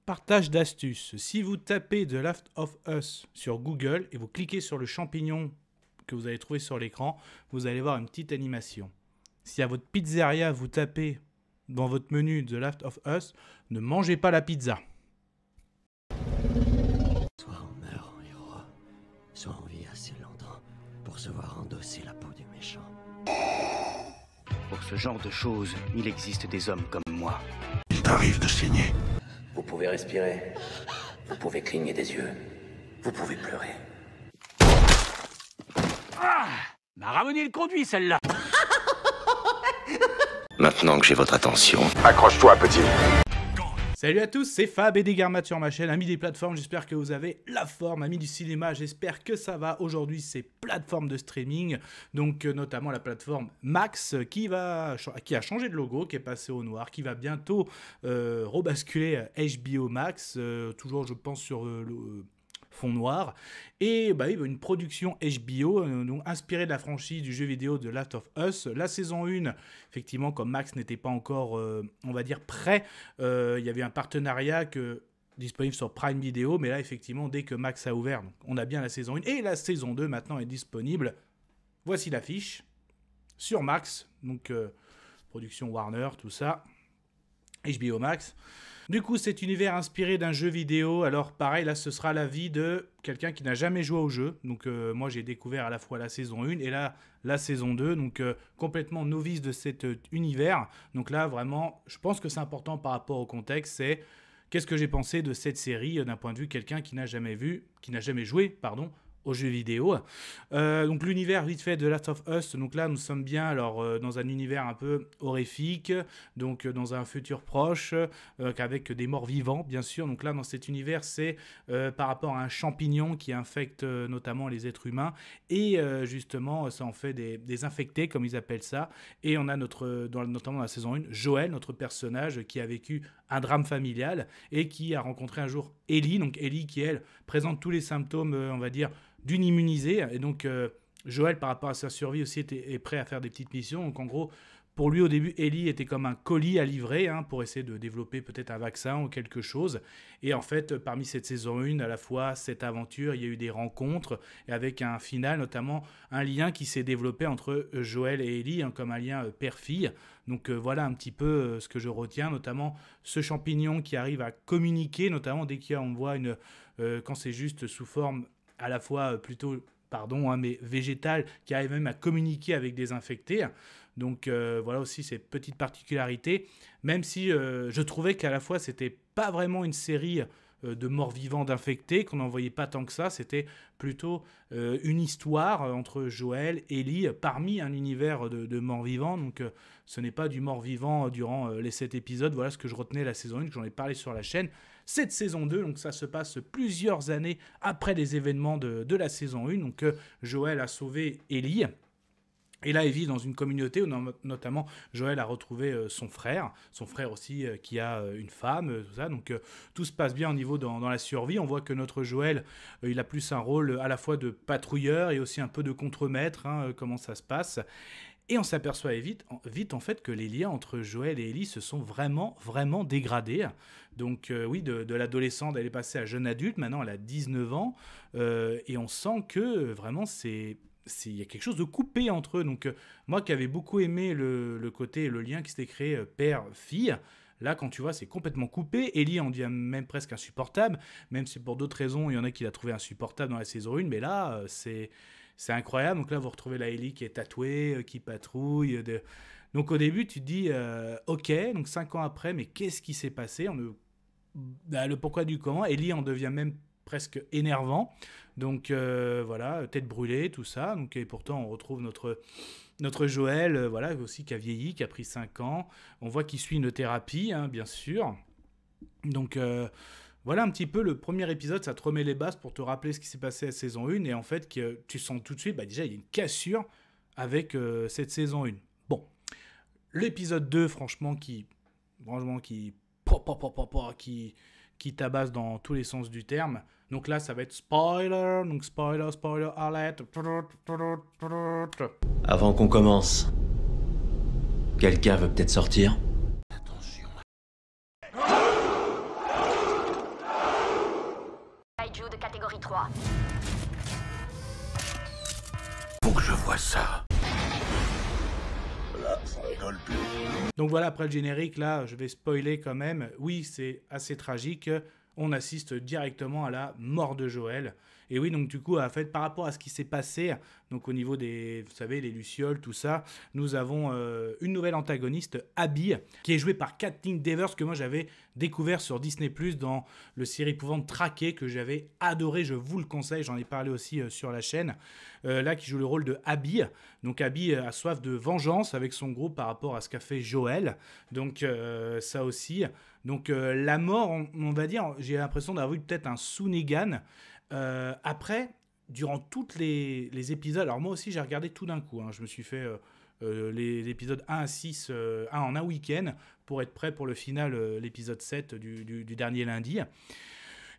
partage d'astuces. Si vous tapez The Last of Us sur Google et vous cliquez sur le champignon que vous allez trouver sur l'écran, vous allez voir une petite animation. Si à votre pizzeria, vous tapez dans votre menu The Last of Us, ne mangez pas la pizza. Soit on meurt en héros, soit on vit assez longtemps pour se voir endosser la peau du méchant. Pour ce genre de choses, il existe des hommes comme moi. Il t'arrive de saigner. Vous pouvez respirer, vous pouvez cligner des yeux, vous pouvez pleurer. Ah, m'a ramené le conduit celle-là. Maintenant que j'ai votre attention, accroche-toi, petit. Salut à tous, c'est Fab et Degarmat sur ma chaîne, amis des plateformes, j'espère que vous avez la forme, amis du cinéma, j'espère que ça va. Aujourd'hui, c'est plateforme de streaming, donc notamment la plateforme Max qui a changé de logo, qui est passé au noir, qui va bientôt rebasculer HBO Max, toujours je pense sur le fond noir, et une production HBO donc inspirée de la franchise du jeu vidéo de Last of Us. La saison 1, effectivement, comme Max n'était pas encore, on va dire, prêt, il y avait un partenariat disponible sur Prime Video, mais là, effectivement, dès que Max a ouvert, donc, on a bien la saison 1, et la saison 2, maintenant, est disponible. Voici l'affiche, sur Max, donc production Warner, tout ça, HBO Max. Du coup, cet univers inspiré d'un jeu vidéo. Alors pareil, là, ce sera l'avis de quelqu'un qui n'a jamais joué au jeu. Donc moi, j'ai découvert à la fois la saison 1 et là, la saison 2. Donc complètement novice de cet univers. Donc là, vraiment, je pense que c'est important par rapport au contexte. C'est qu'est-ce que j'ai pensé de cette série d'un point de vue quelqu'un qui n'a jamais joué, aux jeux vidéo. Donc l'univers vite fait de Last of Us, donc là nous sommes bien dans un univers un peu horrifique, donc dans un futur proche, avec des morts vivants bien sûr. Donc là dans cet univers c'est par rapport à un champignon qui infecte notamment les êtres humains, et justement ça en fait des infectés comme ils appellent ça. Et on a notamment dans la saison 1, Joël, notre personnage qui a vécu un drame familial et qui a rencontré un jour Ellie, donc Ellie qui elle présente tous les symptômes on va dire d'une immunisée, et donc Joël par rapport à sa survie aussi est prêt à faire des petites missions. Donc en gros pour lui au début Ellie était comme un colis à livrer pour essayer de développer peut-être un vaccin ou quelque chose. Et en fait parmi cette saison 1 à la fois cette aventure, il y a eu des rencontres et avec un final, notamment un lien qui s'est développé entre Joël et Ellie comme un lien père-fille. Donc voilà un petit peu ce que je retiens, notamment ce champignon qui arrive à communiquer, notamment dès qu'on voit quand c'est juste sous forme à la fois mais végétale, qui arrive même à communiquer avec des infectés. Donc voilà aussi ces petites particularités, même si je trouvais qu'à la fois c'était pas vraiment une série de morts-vivants d'infectés, qu'on n'en voyait pas tant que ça, c'était plutôt une histoire entre Joël et Ellie parmi un univers de morts-vivants. Donc ce n'est pas du mort-vivant durant les 7 épisodes. Voilà ce que je retenais de la saison 1, que j'en ai parlé sur la chaîne. Cette saison 2, donc ça se passe plusieurs années après les événements de la saison 1. Donc Joël a sauvé Ellie. Et là, il vit dans une communauté où notamment Joël a retrouvé son frère aussi qui a une femme, tout ça. Donc tout se passe bien au niveau dans la survie. On voit que notre Joël, il a plus un rôle à la fois de patrouilleur et aussi un peu de contremaître, comment ça se passe. Et on s'aperçoit vite en fait que les liens entre Joël et Ellie se sont vraiment, vraiment dégradés. Donc oui, de l'adolescente, elle est passée à jeune adulte, maintenant elle a 19 ans. Et on sent que vraiment il y a quelque chose de coupé entre eux. Donc moi qui avais beaucoup aimé le côté, le lien qui s'était créé père-fille, là quand tu vois c'est complètement coupé. Ellie en devient même presque insupportable, même si pour d'autres raisons il y en a qui l'a trouvé insupportable dans la saison 1, mais là c'est incroyable. Donc là vous retrouvez la Ellie qui est tatouée, qui patrouille. Donc au début tu te dis ok, donc 5 ans après, mais qu'est-ce qui s'est passé? Le pourquoi du comment. Ellie en devient même presque énervant, donc voilà, tête brûlée, tout ça. Donc, et pourtant on retrouve notre Joël, voilà, aussi qui a vieilli, qui a pris 5 ans. On voit qu'il suit une thérapie, bien sûr. Donc voilà un petit peu le premier épisode, ça te remet les bases pour te rappeler ce qui s'est passé à la saison 1, et en fait que tu sens tout de suite, déjà il y a une cassure avec cette saison 1. Bon, l'épisode 2, franchement, qui tabasse dans tous les sens du terme. Donc là, ça va être spoiler, donc spoiler alert. Avant qu'on commence, quelqu'un veut peut-être sortir? de catégorie 3. Faut que je vois ça. Là, ça rigole plus. Donc voilà, après le générique, là, je vais spoiler quand même. Oui, c'est assez tragique. On assiste directement à la mort de Joël. Et oui, donc du coup, en fait, par rapport à ce qui s'est passé, donc au niveau des, vous savez, les lucioles, tout ça, nous avons une nouvelle antagoniste, Abby, qui est jouée par Kathleen Devers, que moi j'avais découvert sur Disney+, dans le série épouvante Traqué, que j'avais adoré, je vous le conseille, j'en ai parlé aussi sur la chaîne, là, qui joue le rôle de Abby. Donc Abby a soif de vengeance avec son groupe par rapport à ce qu'a fait Joël, donc ça aussi. Donc la mort, on va dire, j'ai l'impression d'avoir vu peut-être un sous-Negan. Après, durant tous les épisodes, alors moi aussi j'ai regardé tout d'un coup, hein, je me suis fait les épisodes 1 à 6 en un week-end pour être prêt pour le final, l'épisode 7 du dernier lundi.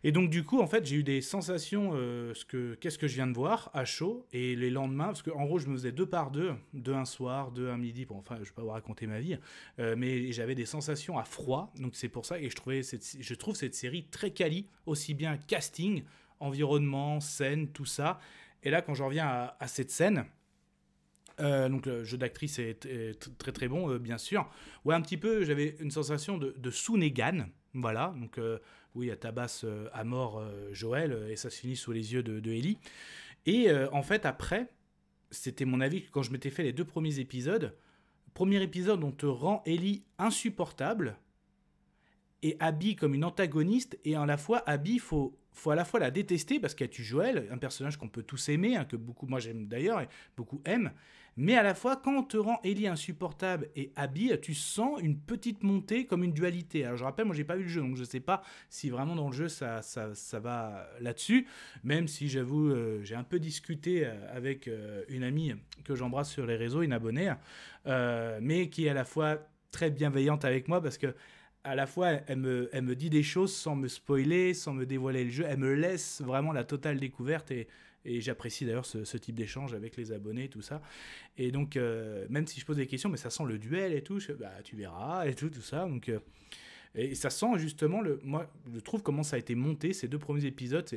Et donc du coup, en fait, j'ai eu des sensations, qu'est-ce que je viens de voir, à chaud, et les lendemains, parce qu'en gros, je me faisais 2 par 2, 2 un soir, 2 un midi, bon, enfin, je ne vais pas vous raconter ma vie, mais j'avais des sensations à froid, donc c'est pour ça, et je trouve cette série très quali, aussi bien casting, environnement, scène, tout ça. Et là, quand je reviens à cette scène, donc le jeu d'actrice est très très bon, bien sûr. Ouais, un petit peu, j'avais une sensation de sous-Negan, voilà. Donc oui, elle tabasse à mort Joël, et ça se finit sous les yeux de Ellie. Et en fait, après, c'était mon avis que quand je m'étais fait les 2 premiers épisodes, premier épisode, on te rend Ellie insupportable, et Abby comme une antagoniste, et à la fois, Abby, faut à la fois la détester, parce qu'elle tue Joël, un personnage qu'on peut tous aimer, hein, que beaucoup, moi j'aime d'ailleurs, et beaucoup aiment, mais à la fois, quand on te rend Ellie insupportable et Abby, tu sens une petite montée comme une dualité. Alors je rappelle, moi j'ai pas vu le jeu, donc je sais pas si vraiment dans le jeu ça va là-dessus, même si j'avoue, j'ai un peu discuté avec une amie que j'embrasse sur les réseaux, une abonnée, mais qui est à la fois très bienveillante avec moi, parce que à la fois, elle me dit des choses sans me spoiler, sans me dévoiler le jeu. Elle me laisse vraiment la totale découverte, et j'apprécie d'ailleurs ce type d'échange avec les abonnés, tout ça. Et donc, même si je pose des questions, mais ça sent le duel et tout, bah, tu verras, et tout ça. Donc, et ça sent justement, moi, je trouve comment ça a été monté, ces 2 premiers épisodes.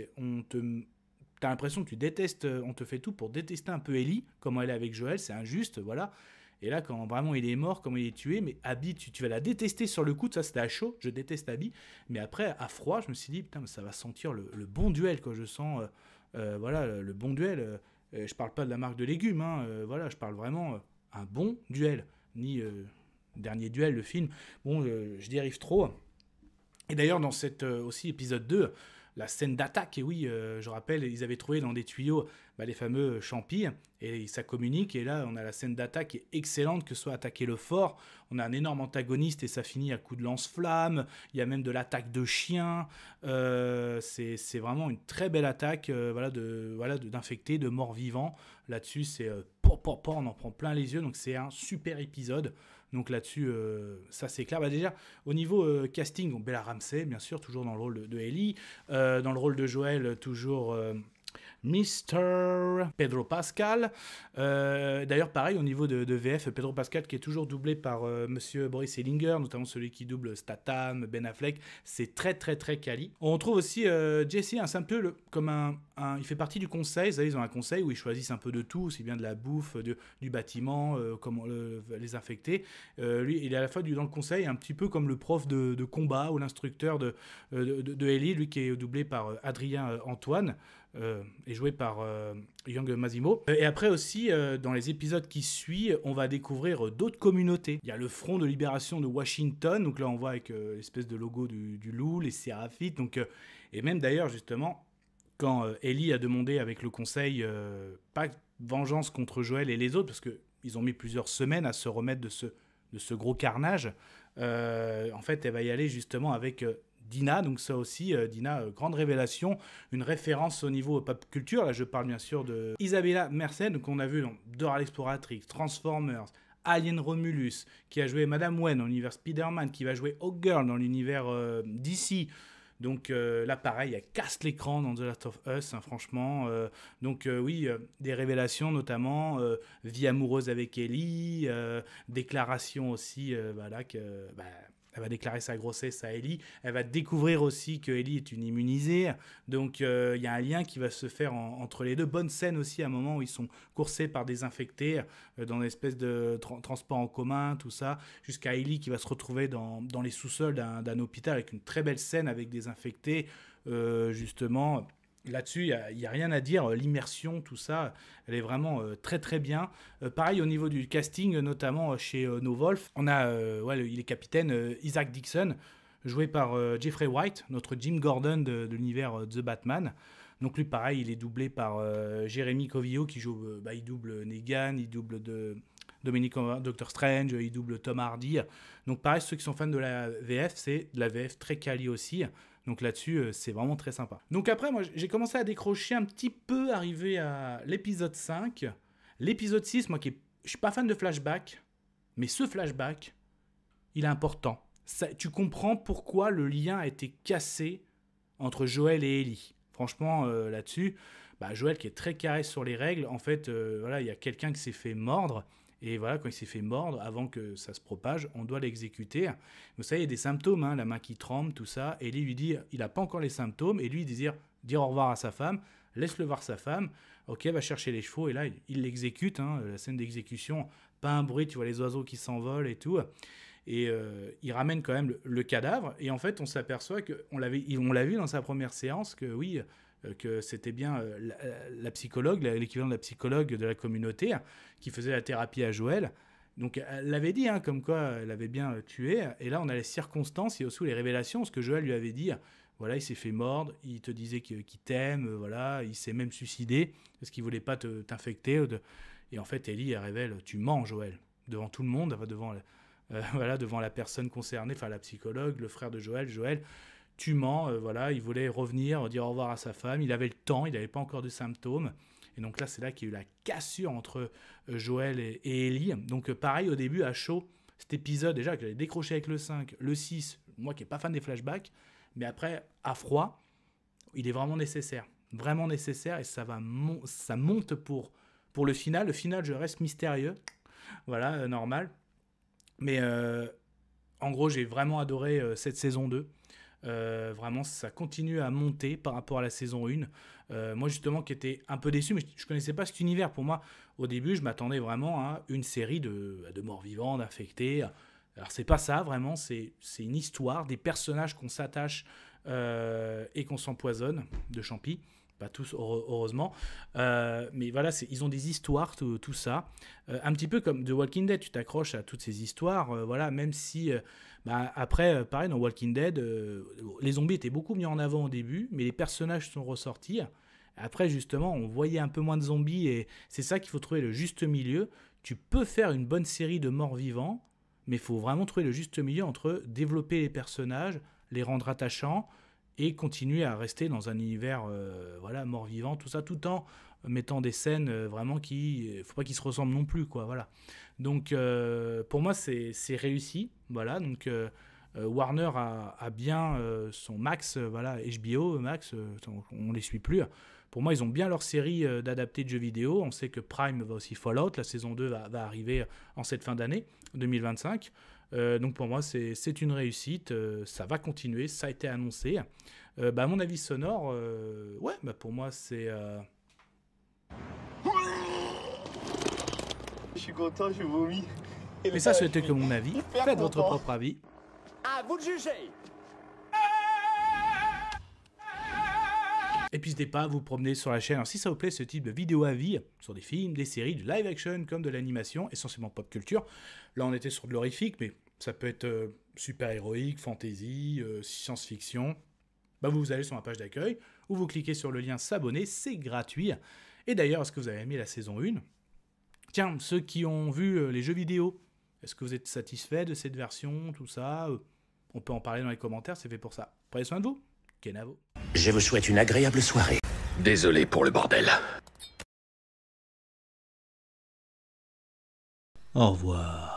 T'as l'impression que tu détestes, on te fait tout pour détester un peu Ellie, comment elle est avec Joël, c'est injuste, voilà. Et là, quand vraiment il est mort, comment il est tué, mais Abby, tu vas la détester sur le coup, ça c'était à chaud, je déteste Abby, mais après, à froid, je me suis dit, putain, ça va sentir le bon duel, quoi, je sens, voilà, le bon duel, je parle pas de la marque de légumes, hein, voilà, je parle vraiment un bon duel, ni dernier duel, le film, bon, je dérive trop. Et d'ailleurs, dans cet aussi épisode 2, la scène d'attaque, et oui, je rappelle, ils avaient trouvé dans des tuyaux les fameux champis, et ça communique, et là on a la scène d'attaque qui est excellente, que ce soit attaquer le fort, on a un énorme antagoniste, et ça finit à coups de lance-flamme, il y a même de l'attaque de chiens, c'est vraiment une très belle attaque, d'infectés, de morts vivants, là-dessus c'est on en prend plein les yeux, donc c'est un super épisode. Donc là-dessus, ça c'est clair. Bah déjà, au niveau casting, donc Bella Ramsey, bien sûr, toujours dans le rôle de Ellie. Dans le rôle de Joël, toujours Mr. Pedro Pascal. D'ailleurs, pareil, au niveau de VF, Pedro Pascal qui est toujours doublé par Monsieur Boris Hellinger, notamment celui qui double Statham, Ben Affleck. C'est très très très quali. On retrouve aussi Jesse, c'est un peu comme il fait partie du conseil. Vous savez, ils ont un conseil où ils choisissent un peu de tout, aussi bien de la bouffe, du bâtiment, comment les infecter. Lui, il est à la fois dans le conseil, un petit peu comme le prof de combat ou l'instructeur de Ellie, lui qui est doublé par Adrien Antoine. Et joué par Young Massimo. Et après aussi, dans les épisodes qui suivent, on va découvrir d'autres communautés. Il y a le Front de Libération de Washington, donc là on voit avec l'espèce de logo du loup, les séraphites, donc, et même d'ailleurs justement, quand Ellie a demandé avec le conseil, pas vengeance contre Joël et les autres, parce qu'ils ont mis plusieurs semaines à se remettre de ce gros carnage, en fait elle va y aller justement avec... Dina, donc ça aussi, Dina, grande révélation, une référence au niveau pop culture, là je parle bien sûr de Isabella Merced, donc on a vu dans Dora l'Exploratrix, Transformers, Alien Romulus, qui a joué Madame Wen dans l'univers Spider-Man, qui va jouer Hawkgirl dans l'univers DC, donc là pareil, elle casse l'écran dans The Last of Us, hein, franchement, donc oui, des révélations notamment, vie amoureuse avec Ellie, déclaration aussi, voilà, que... Elle va déclarer sa grossesse à Ellie. Elle va découvrir aussi que Ellie est une immunisée. Donc, il y a un lien qui va se faire entre les deux. Bonne scène aussi, à un moment où ils sont coursés par des infectés dans une espèce de transport en commun, tout ça. Jusqu'à Ellie qui va se retrouver dans les sous-sols d'un hôpital avec une très belle scène avec des infectés, justement. Là-dessus, il n'y a rien à dire. L'immersion, tout ça, elle est vraiment très très bien. Pareil au niveau du casting, notamment chez No Wolf, on a, il est capitaine Isaac Dixon, joué par Jeffrey Wright, notre Jim Gordon de l'univers The Batman. Donc lui, pareil, il est doublé par Jérémy Covillo, qui joue, il double Negan, il double Dominic Doctor Strange, il double Tom Hardy. Donc pareil, ceux qui sont fans de la VF, c'est de la VF très quali aussi. Donc là-dessus, c'est vraiment très sympa. Donc après, moi, j'ai commencé à décrocher un petit peu, arrivé à l'épisode 5. L'épisode 6, moi, je suis pas fan de flashback, mais ce flashback, il est important. Tu comprends pourquoi le lien a été cassé entre Joel et Ellie. Franchement, là-dessus, Joel qui est très carré sur les règles, en fait, il y a quelqu'un qui s'est fait mordre. Et voilà, quand il s'est fait mordre, avant que ça se propage, on doit l'exécuter. Vous savez, il y a des symptômes, hein, la main qui tremble, tout ça. Et lui dit, il n'a pas encore les symptômes. Et lui, dire au revoir à sa femme, laisse-le voir sa femme. Ok, va chercher les chevaux. Et là, il l'exécute, hein, la scène d'exécution. Pas un bruit, tu vois les oiseaux qui s'envolent et tout. Et il ramène quand même le cadavre. Et en fait, on s'aperçoit qu'on l'a vu dans sa première séance, que oui, que c'était bien la psychologue, l'équivalent de la psychologue de la communauté, qui faisait la thérapie à Joël. Donc elle l'avait dit, hein, comme quoi elle avait bien tué. Et là, on a les circonstances et aussi les révélations. Ce que Joël lui avait dit, voilà, il s'est fait mordre, il te disait qu'il t'aime, voilà, il s'est même suicidé parce qu'il voulait pas t'infecter. Et en fait, Ellie, elle révèle, tu mens, Joël, devant tout le monde, devant la personne concernée, enfin la psychologue, le frère de Joël, tu mens, il voulait revenir, dire au revoir à sa femme, il avait le temps, il n'avait pas encore de symptômes. Et donc là, c'est là qu'il y a eu la cassure entre Joël et Ellie. Donc pareil, au début, à chaud, cet épisode, déjà, que j'avais décroché avec le 5, le 6, moi qui n'ai pas fan des flashbacks, mais après, à froid, il est vraiment nécessaire, et ça monte pour le final. Le final, je reste mystérieux, voilà, normal. Mais en gros, j'ai vraiment adoré cette saison 2. Vraiment, ça continue à monter par rapport à la saison 1. Moi, justement, qui étais un peu déçu, mais je ne connaissais pas cet univers. Pour moi, au début, je m'attendais vraiment à une série de morts-vivants, d'infectés. Alors, c'est pas ça, vraiment. C'est une histoire, des personnages qu'on s'attache et qu'on s'empoisonne de Champy. Pas tous, heureusement. Mais voilà, ils ont des histoires, tout ça. Un petit peu comme The Walking Dead, tu t'accroches à toutes ces histoires. Voilà, même si... après, pareil, dans Walking Dead, les zombies étaient beaucoup mis en avant au début, mais les personnages sont ressortis. Après, justement, on voyait un peu moins de zombies, et c'est ça qu'il faut trouver le juste milieu. Tu peux faire une bonne série de morts-vivants, mais il faut vraiment trouver le juste milieu entre développer les personnages, les rendre attachants, et continuer à rester dans un univers mort-vivant, tout ça, tout en mettant des scènes vraiment faut pas qu'ils se ressemblent non plus, quoi, voilà. Donc, pour moi, c'est réussi, voilà. Donc, Warner a bien son Max, HBO, Max, on les suit plus. Pour moi, ils ont bien leur série d'adaptés de jeux vidéo. On sait que Prime va aussi Fallout, la saison 2 va arriver en cette fin d'année, 2025. Donc pour moi, c'est une réussite. Ça va continuer, ça a été annoncé. Mon avis sonore, pour moi, c'est... Je suis content, je vomis. Mais ça, c'était que mon avis. Faites votre propre avis. À vous de juger. Et puis n'hésitez pas à vous promener sur la chaîne. Alors si ça vous plaît, ce type de vidéo avis sur des films, des séries, du live action comme de l'animation, essentiellement pop culture. Là, on était sur de l'horrifique, mais ça peut être super-héroïque, fantasy, science-fiction. Vous allez sur ma page d'accueil ou vous cliquez sur le lien s'abonner, c'est gratuit. Et d'ailleurs, est-ce que vous avez aimé la saison 1 ? Tiens, ceux qui ont vu les jeux vidéo, est-ce que vous êtes satisfaits de cette version, tout ça ? On peut en parler dans les commentaires, c'est fait pour ça. Prenez soin de vous. Kenavo. Je vous souhaite une agréable soirée. Désolé pour le bordel. Au revoir.